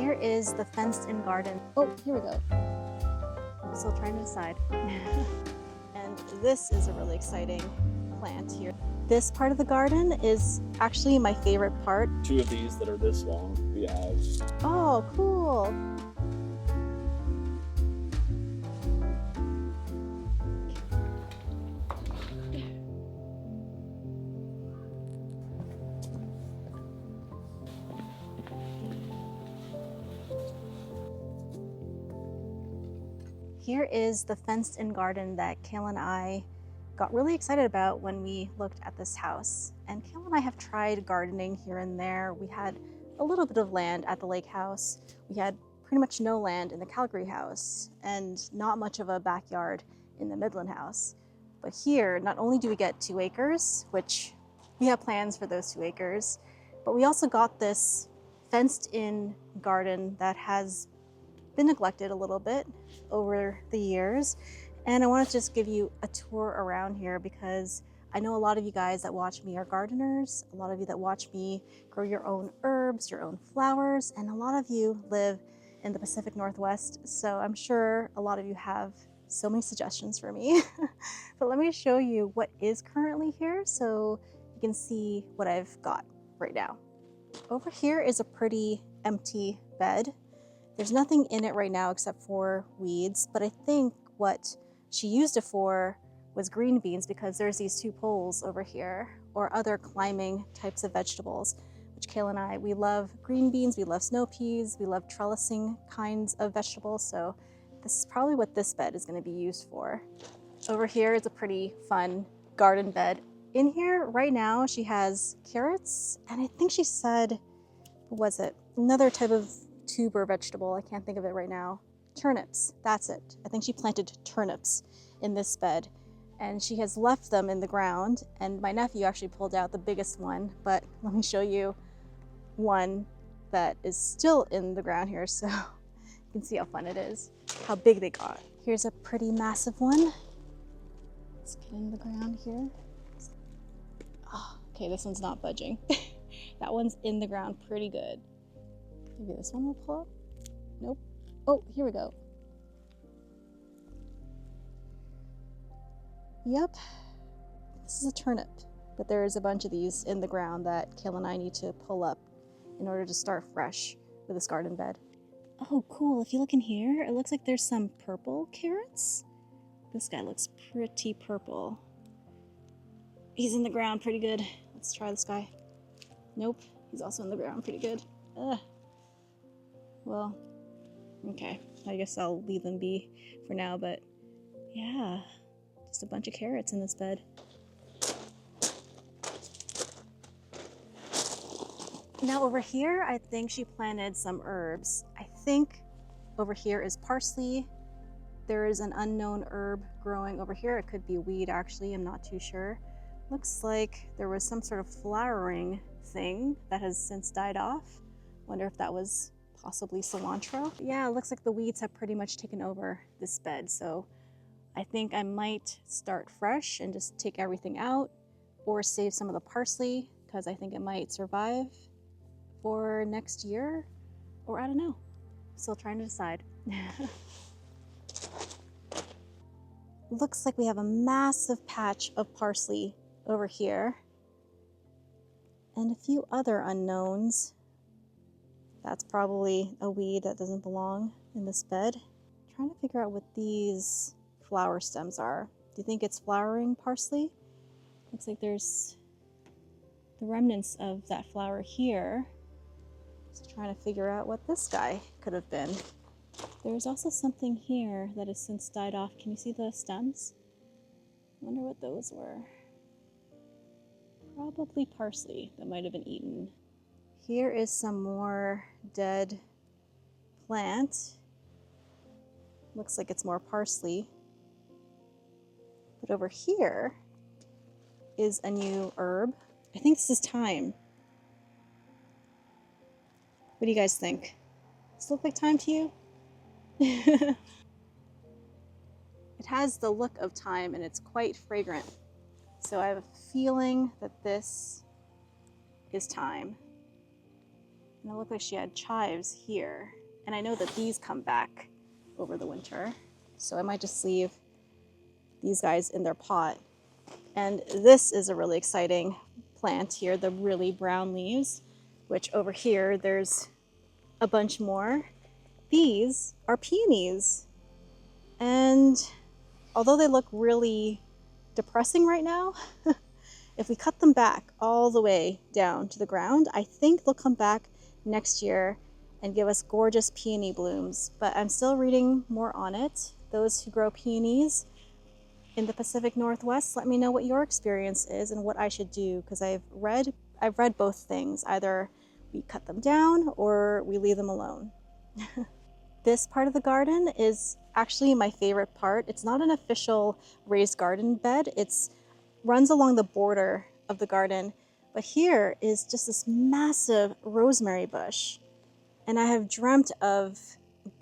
Here is the fenced-in garden. Oh, here we go. I'm still trying to decide. And this is a really exciting plant here. This part of the garden is actually my favorite part. Two of these that are this long, we have. Oh, cool. Here is the fenced-in garden that Kale and I got really excited about when we looked at this house. And Kale and I have tried gardening here and there. We had a little bit of land at the lake house. We had pretty much no land in the Calgary house and not much of a backyard in the Midland house. But here, not only do we get 2 acres, which we have plans for those 2 acres, but we also got this fenced-in garden that has been neglected a little bit over the years. And I want to just give you a tour around here because I know a lot of you guys that watch me are gardeners, a lot of you that watch me grow your own herbs, your own flowers, and a lot of you live in the Pacific Northwest. So I'm sure a lot of you have so many suggestions for me. But let me show you what is currently here so you can see what I've got right now. Over here is a pretty empty bed. There's nothing in it right now except for weeds, but I think what she used it for was green beans because there's these 2 poles over here, or other climbing types of vegetables, which Kale and I, we love green beans, we love snow peas, we love trellising kinds of vegetables, so this is probably what this bed is going to be used for. Over here is a pretty fun garden bed. In here right now she has carrots, and I think she said, what was it? Another type of tuber vegetable, I can't think of it right now. Turnips, that's it. I think she planted turnips in this bed and she has left them in the ground, and my nephew actually pulled out the biggest one, but let me show you one that is still in the ground here so you can see how fun it is, how big they got. Here's a pretty massive one. Let's get in the ground here. Oh, okay, this one's not budging. That one's in the ground pretty good. Maybe this one will pull up? Nope. Oh, here we go. Yep, this is a turnip, but there is a bunch of these in the ground that Kale and I need to pull up in order to start fresh with this garden bed. Oh, cool. If you look in here, it looks like there's some purple carrots. This guy looks pretty purple. He's in the ground pretty good. Let's try this guy. Nope, he's also in the ground pretty good. Well, okay, I guess I'll leave them be for now, but yeah, just a bunch of carrots in this bed. Now over here, I think she planted some herbs. I think over here is parsley. There is an unknown herb growing over here. It could be a weed actually, I'm not too sure. Looks like there was some sort of flowering thing that has since died off. Wonder if that was possibly cilantro. Yeah, it looks like the weeds have pretty much taken over this bed, so I think I might start fresh and just take everything out or save some of the parsley because I think it might survive for next year, or I don't know. Still trying to decide. Looks like we have a massive patch of parsley over here and a few other unknowns. That's probably a weed that doesn't belong in this bed. I'm trying to figure out what these flower stems are. Do you think it's flowering parsley? Looks like there's the remnants of that flower here. Just trying to figure out what this guy could have been. There's also something here that has since died off. Can you see the stems? I wonder what those were. Probably parsley that might have been eaten. Here is some more dead plant. Looks like it's more parsley. But over here is a new herb. I think this is thyme. What do you guys think? Does it look like thyme to you? It has the look of thyme and it's quite fragrant. So I have a feeling that this is thyme. And it looked like she had chives here. And I know that these come back over the winter. So I might just leave these guys in their pot. And this is a really exciting plant here, the really brown leaves, which over here there's a bunch more. These are peonies. And although they look really depressing right now, if we cut them back all the way down to the ground, I think they'll come back next year and give us gorgeous peony blooms. But I'm still reading more on it. Those who grow peonies in the Pacific Northwest, let me know what your experience is and what I should do, because I've read both things. Either we cut them down or we leave them alone. This part of the garden is actually my favorite part. It's not an official raised garden bed. It's runs along the border of the garden. But here is just this massive rosemary bush. And I have dreamt of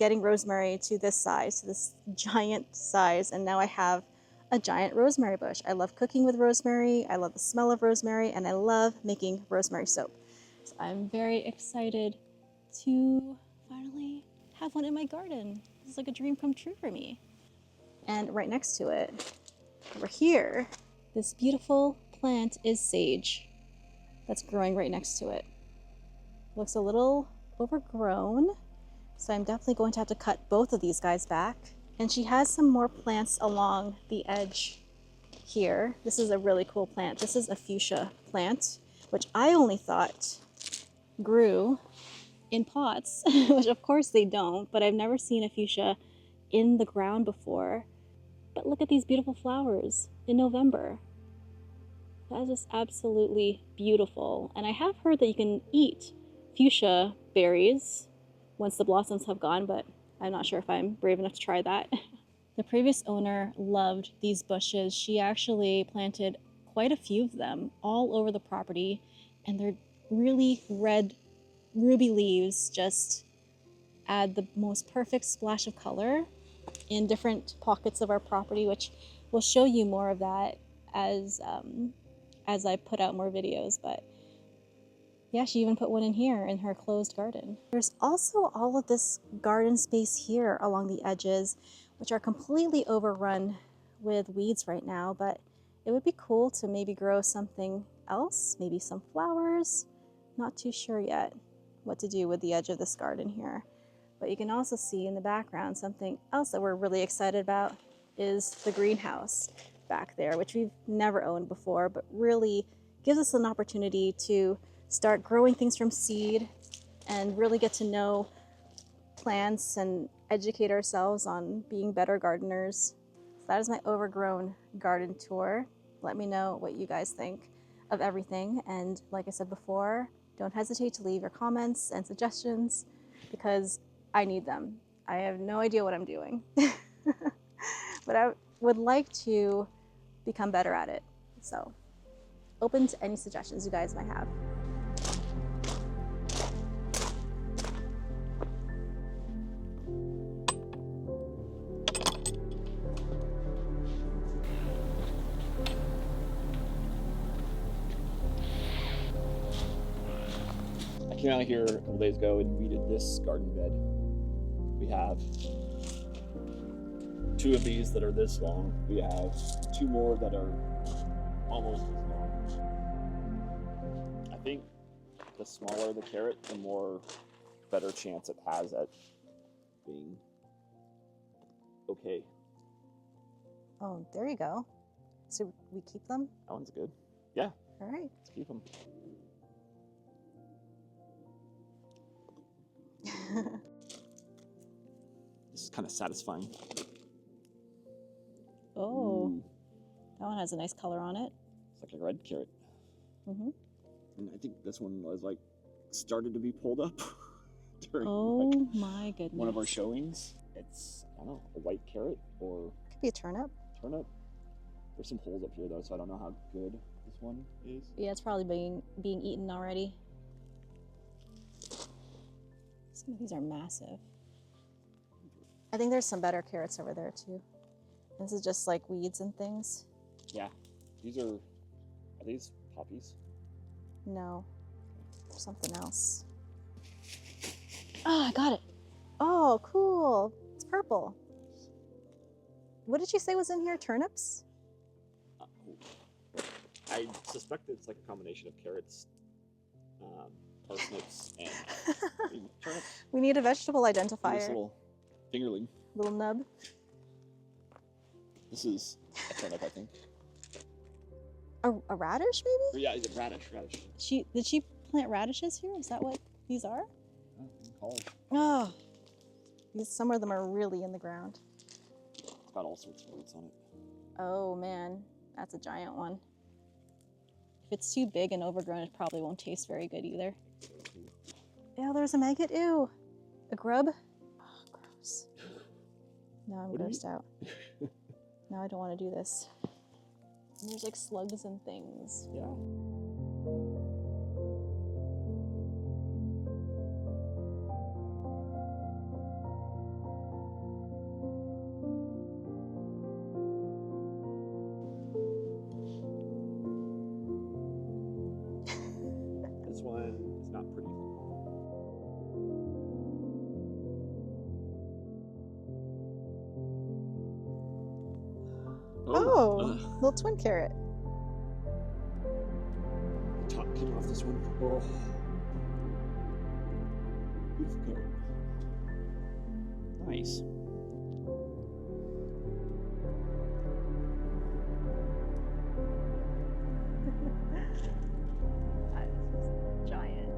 getting rosemary to this size, to this giant size. And now I have a giant rosemary bush. I love cooking with rosemary. I love the smell of rosemary, and I love making rosemary soap. So I'm very excited to finally have one in my garden. This is like a dream come true for me. And right next to it, over here, this beautiful plant is sage that's growing right next to it. Looks a little overgrown, so I'm definitely going to have to cut both of these guys back. And she has some more plants along the edge here. This is a really cool plant. This is a fuchsia plant, which I only thought grew in pots, which of course they don't, but I've never seen a fuchsia in the ground before. But look at these beautiful flowers in November. That is just absolutely beautiful. And I have heard that you can eat fuchsia berries once the blossoms have gone, but I'm not sure if I'm brave enough to try that. The previous owner loved these bushes. She actually planted quite a few of them all over the property, and they're really red ruby leaves just add the most perfect splash of color in different pockets of our property, which we'll show you more of that as I put out more videos. But yeah, she even put one in here in her closed garden. There's also all of this garden space here along the edges, which are completely overrun with weeds right now, but it would be cool to maybe grow something else, maybe some flowers. Not too sure yet what to do with the edge of this garden here. But you can also see in the background something else that we're really excited about is the greenhouse back there, which we've never owned before, but really gives us an opportunity to start growing things from seed and really get to know plants and educate ourselves on being better gardeners. So that is my overgrown garden tour. Let me know what you guys think of everything. And like I said before, don't hesitate to leave your comments and suggestions because I need them. I have no idea what I'm doing, but I would like to become better at it. So open to any suggestions you guys might have. I came out here a couple days ago and weeded this garden bed. We have 2 of these that are this long. We have 2 more that are almost this long. I think the smaller the carrot, the more better chance it has at being okay. Oh, there you go. So we keep them? That one's good. Yeah. All right. Let's keep them. This is kind of satisfying. Oh, that one has a nice color on it. It's like a red carrot. Mm-hmm. And I think this one was like started to be pulled up during my goodness. one of our showings. It's, I don't know, a white carrot or Could be a turnip. turnip. There's some holes up here though, so I don't know how good this one is. Yeah, it's probably being eaten already. Some of these are massive. I think there's some better carrots over there too. This is just like weeds and things. Yeah, are these poppies? No, there's something else. Oh, I got it. Oh, cool. It's purple. What did you say was in here? Turnips? I suspect it's like a combination of carrots, parsnips, and turnips. We need a vegetable This identifier. little fingerling. Little nub. This is a turnip, I think. A radish, maybe? Or yeah, radish. Did she plant radishes here? Is that what these are? Oh, in college. Oh, some of them are really in the ground. It's got all sorts of roots on it. Oh man, that's a giant one. If it's too big and overgrown, it probably won't taste very good either. Ew, there's a maggot. Ew. A grub? Oh, gross. Now I'm grossed out. Now I don't want to do this. And there's like slugs and things. Yeah. This one is not pretty. Oh, little twin carrot. Top came off this one. Oh. Beautiful carrot. Nice. That is just giant.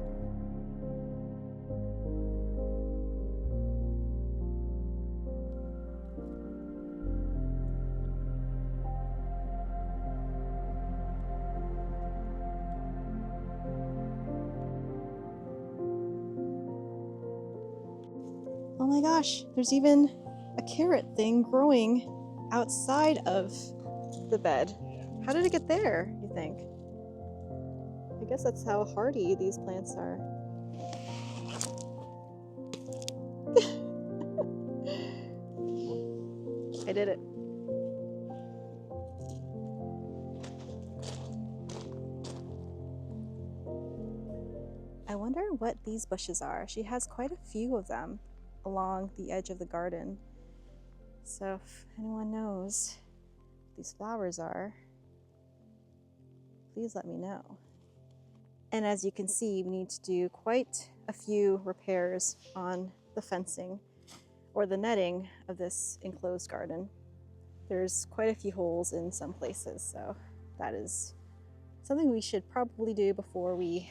Oh my gosh, there's even a carrot thing growing outside of the bed. How did it get there, you think? I guess that's how hardy these plants are. I did it. I wonder what these bushes are. She has quite a few of them along the edge of the garden. So if anyone knows what these flowers are, please let me know. And as you can see, we need to do quite a few repairs on the fencing or the netting of this enclosed garden. There's quite a few holes in some places, so that is something we should probably do before we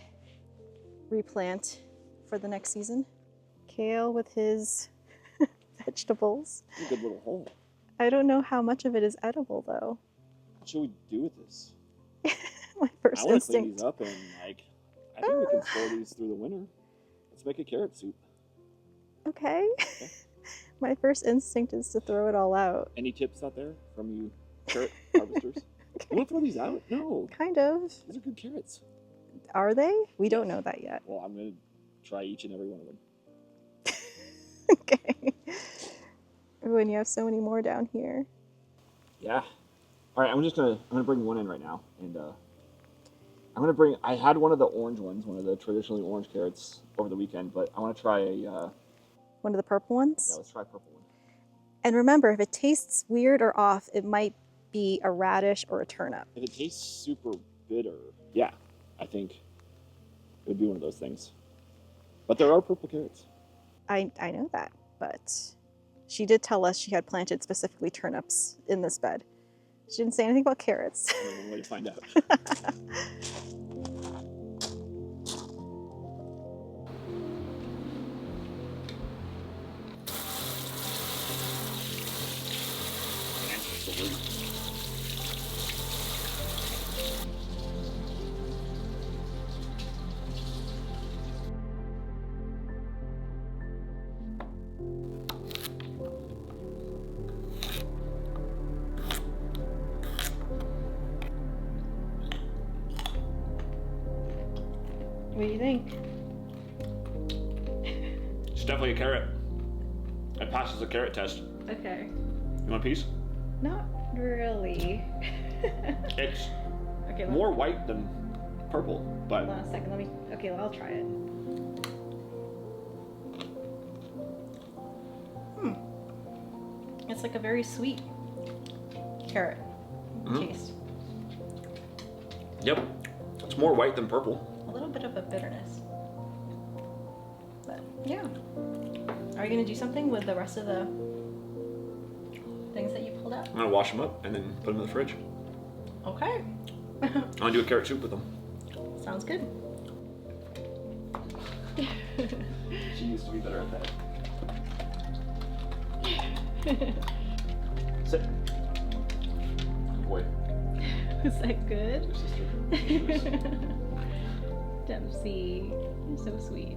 replant for the next season. Kale with his vegetables. A good little hole. I don't know how much of it is edible though. What should we do with this? My first I want to clean instinct. these up and I think we can store these through the winter. Let's make a carrot soup. Okay. My first instinct is to throw it all out. Any tips out there from you carrot harvesters? You want to throw these out? No. Kind of. These are good carrots. Are they? We don't know that yet. Well, I'm going to try each and every one of them. Okay. When you have so many more down here. Yeah. All right, I'm gonna bring one in right now, and I had one of the orange ones, one of the traditionally orange carrots over the weekend, but I want to try One of the purple ones? yeah, let's try purple one. And remember, if it tastes weird or off, it might be a radish or a turnip. If it tastes super bitter, yeah, I think it would be one of those things. But there are purple carrots. I know that, but she did tell us she had planted specifically turnips in this bed. She didn't say anything about carrots. Only one way to find out. What do you think? It's definitely a carrot. It passes the carrot test. Okay. You want a piece? Not really. It's Okay, more white than purple, but hold on a second. Okay, I'll try it. it's like a very sweet carrot taste. Yep. It's more white than purple. A little bit of a bitterness. But yeah. Are you gonna do something with the rest of the things that you pulled out? I'm gonna wash them up and then put them in the fridge. Okay. I'm gonna do a carrot soup with them. Sounds good. She used to be better at that. Sit. Boy. Is that good? Your sister. Dempsey, you're so sweet.